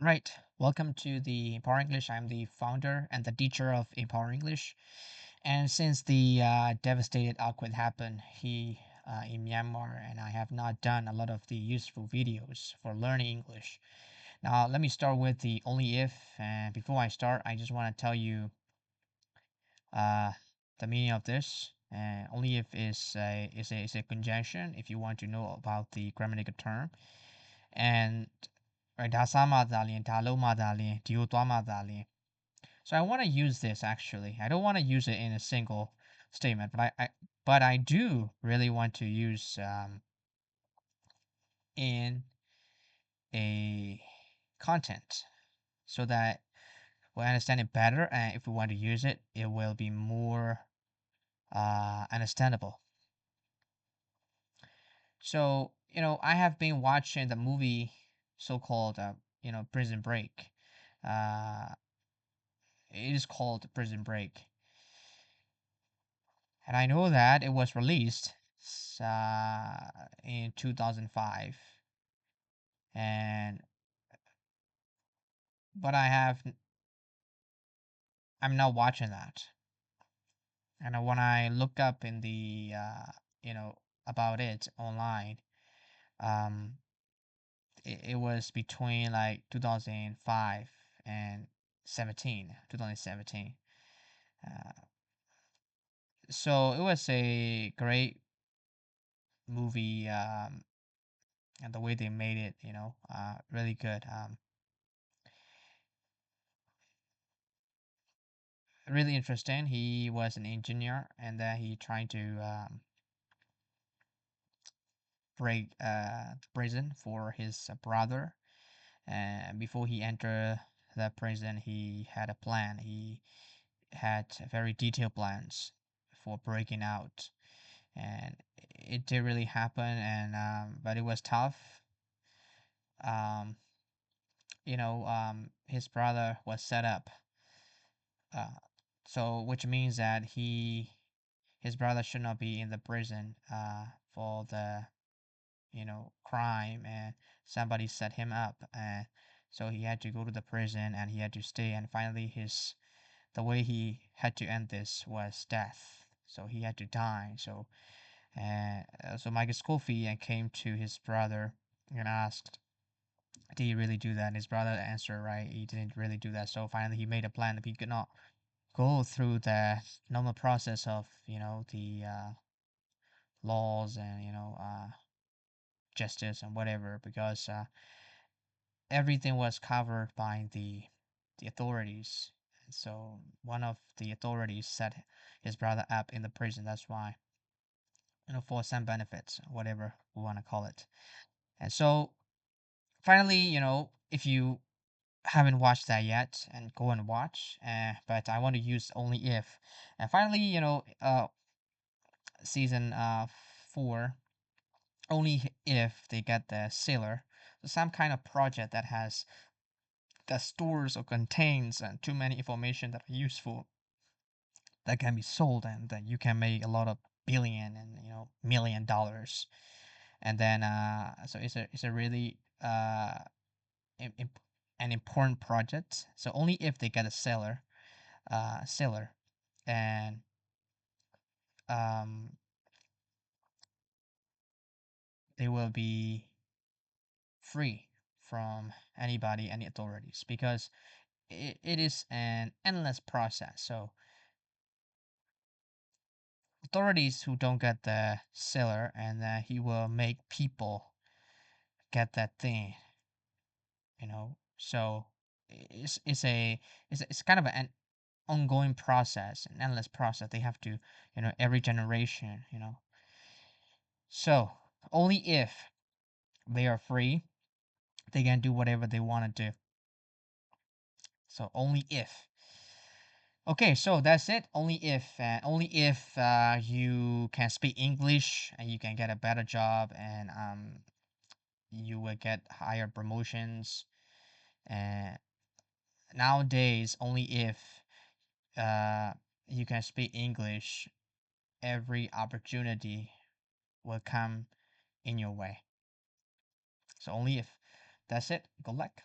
Right. Welcome to the Empower English. I'm the founder and the teacher of Empower English. And since the devastated earthquake happened in Myanmar, and I have not done a lot of the useful videos for learning English. Now, let me start with the only if. And before I start, I just want to tell you uh, the meaning of this. Only if is a conjunction if you want to know about the grammatical term. And right, ဒါစမှသာလျှင်ဒါလုံးမှသာလျှင်ဒီကိုသွားမှသာလျှင် So I want to use this actually. I don't want to use it in a single statement, but I do really want to use in a content so that we understand it better, and if we want to use it, it will be more understandable. So I have been watching the movie so-called Prison Break. Uh, it is called Prison Break, and I know that it was released in 2005, and but I'm not watching that. And when I look up in the you know about it online, um, it was between like 2005 and 2017. Uh, so it was a great movie, and the way they made it, really good. Really interesting. He was an engineer, and then he trying to break the prison for his brother. And before he entered the prison, he had a plan. He had very detailed plans for breaking out, and it did really happen. And but it was tough. Um, his brother was set up, uh, so which means that his brother should not be in the prison for the crime, and somebody set him up, and so he had to go to the prison and he had to stay, and finally his the way he had to end this was death, so he had to die. So Michael Scofield came to his brother and asked, did he really do that? And his brother answered, right, he didn't really do that. So finally he made a plan that he could not go through the normal process of the laws and justice and whatever, because everything was covered by the authorities. So one of the authorities set his brother up in the prison. That's why, for some benefits, whatever we want to call it. And so finally, if you haven't watched that yet, and go and watch. But I want to use only if. And finally, season 4, only if they get the sailor. So some kind of project that stores or contains too many information that are useful, that can be sold, and that you can make a lot of billion and $1 million. And then so it's a really an important project. So only if they get a seller, and um, they will be free from any authorities, because it is an endless process. So authorities who don't get the seller, and then he will make people get that thing. So it's kind of an ongoing process, an endless process. They have to, every generation. So only if they are free, they can do whatever they want to do. So only if. Okay, so that's it. Only if you can speak English, and you can get a better job, and you will get higher promotions. And nowadays, only if uh, you can speak English, every opportunity will come in your way. So only if. That's it. Good luck.